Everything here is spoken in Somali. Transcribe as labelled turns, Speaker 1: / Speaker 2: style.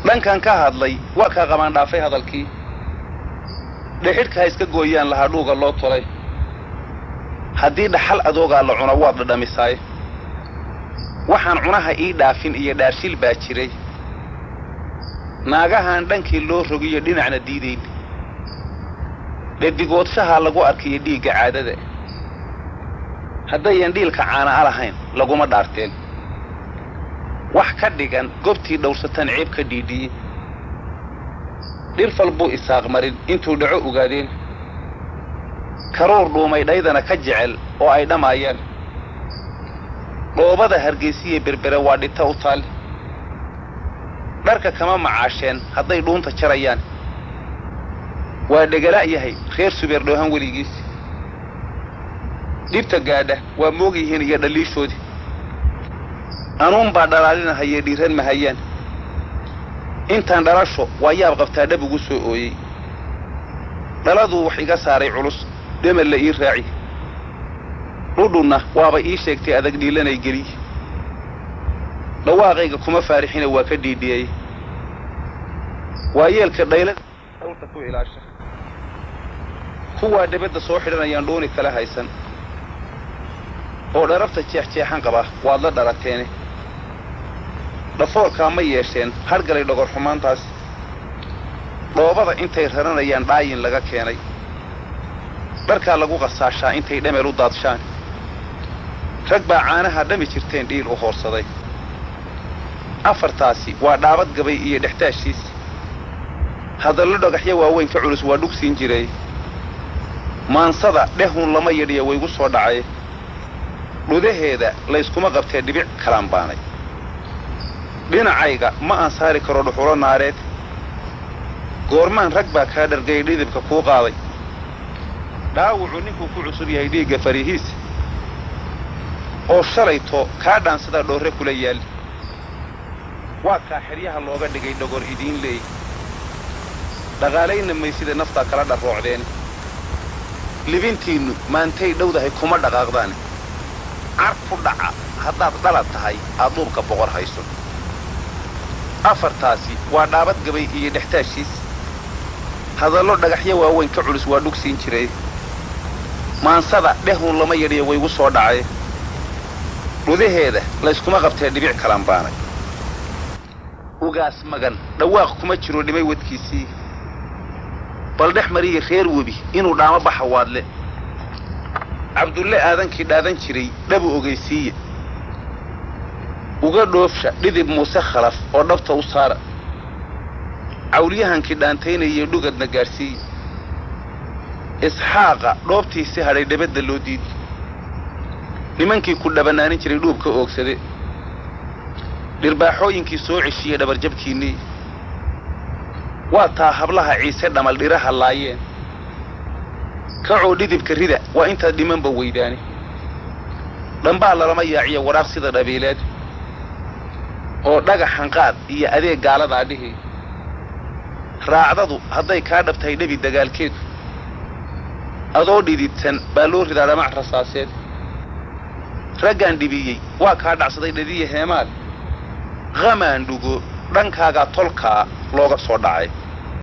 Speaker 1: دان كان كهادلي وكا قمان دافي هادلكي dhixidka iska gooyaan laha dhuuga loo tolay hadii dhaxal adooga la cuno waad dhamisay waxaan cunaha ii dhaafin iyo dhaarshil baa jiray naagahan dhankii loo rogiyo dhinacna diideyn dedigoodshaha lagu arkiyo dhiiga caadada hadayaan dhiilka caana alahayn laguma dhaarteen wax ka dhigan goobtii dhowrsatan ciib ka dhiidiyay dhirfal buu isaaq marin intuu dhaco ogaadeen karoor dhuumay dhaydana ka jecel oo ay dhamaayeen dhoobada hargeysiye berbere waa dhita u taal dharka kama macaasheen hadday dhuunta jarayaan waa dhagala yahay reer subeer dhoohan weligiis dhibta gaadha waa moogyihiin iyo dhaliishoodii anuun baa dhalaalinahaye dhiiran mahayaan intaan dhalasho waa yaab qabtaa dhab ugu soo ooyay dhaladu wax iga saaray culus demal la ii raaci ruduna waaba ii sheegtay adag dhiilanay geli dhawaaqayga kuma faarixina waa ka dhiidiyay waayeelka dhaylada dhawrta ku ilaasha kuwa dibadda soo xidhanayaan dhooni kala haysan oo dharabta jeexjeexan qaba waad la dharateene dhafoorka ma yeesheen hargalay dhogor xumaantaas dhoobada intay raranayaan dhaayin laga keenay dharka lagu qasaashaa intay dhameel u daadshaan rag baa caanaha dhami jirteen dhiil u hoorsaday afartaasi waa dhaabad gabay iyo dhextaashiis hadallo dhagaxyo waaweyn ka culus waa dhugsiin jiray maansada dhehun lama yadhiya waygu soo dhacay dhudaheeda layskuma qabtee dhibic kalaan baanay dhinacayga ma aan saari karo dhuxulo naareed goormaan rag baa kaa dhargay dhidibka kuu qaaday dhaawucu ninkuu ku cusub yahay dhiigga farihiis oo shalayto kaa dhaansada dhoorre kula yaal waa kaa xeryaha looga dhigay dhogor idiin leey dhaqaalayna maysida naftaa kala dharroocdeen libintiinnu maantay dhowdahay kuma dhaqaaqdaan carfu dhaca haddaad dhalad tahay aad duubka boqor hayso afartaasi waa dhaabad gabay iyo dhextaashiis hadallo dhagaxyo waaweyn ka culus waa dhugsiin jiray maansada dhehun lama yadhiya waygu soo dhacay dhudaheeda layskuma qabtee dhibic kalaan baanay ugaas magan dhawaaq kuma jiro dhimay wadkiisii bal dhex mariya reer webi inuu dhaamo baxa waadle cabdulle aadankii dhaadan jiray dhabu ogeysiiye uga dhoofsha dhidib muuse khalaf oo dhabta u saara cawliyahankii dhaantaynaya dhugadna gaarsiiye isxaaqa dhoobtiisi hadhay dhabadda loo diiday nimankii ku dhabanaanin jiray dhuubka oogsade dhirbaaxooyinkii soo ceshiye dhabarjabkiinnii waa taa hablaha ciise dhamal dhiraha laayeen kacoo dhidibka rida waa intaad dhimanba weydaane dhambaa lalama yaaciya waraaq sida dhabiileed oo dhagaxan qaad iyo adeeg gaaladaa dhihi raacdadu hadday kaa dhabtahay dhabi dagaalkeedu adoo dhidibtan baa loo ridaa dhamac rasaaseed raggaan dhibiyey waa kaa dhacsaday dhadiya heemaad qamaan dhugo dhankaagaa tolkaa looga soo dhacay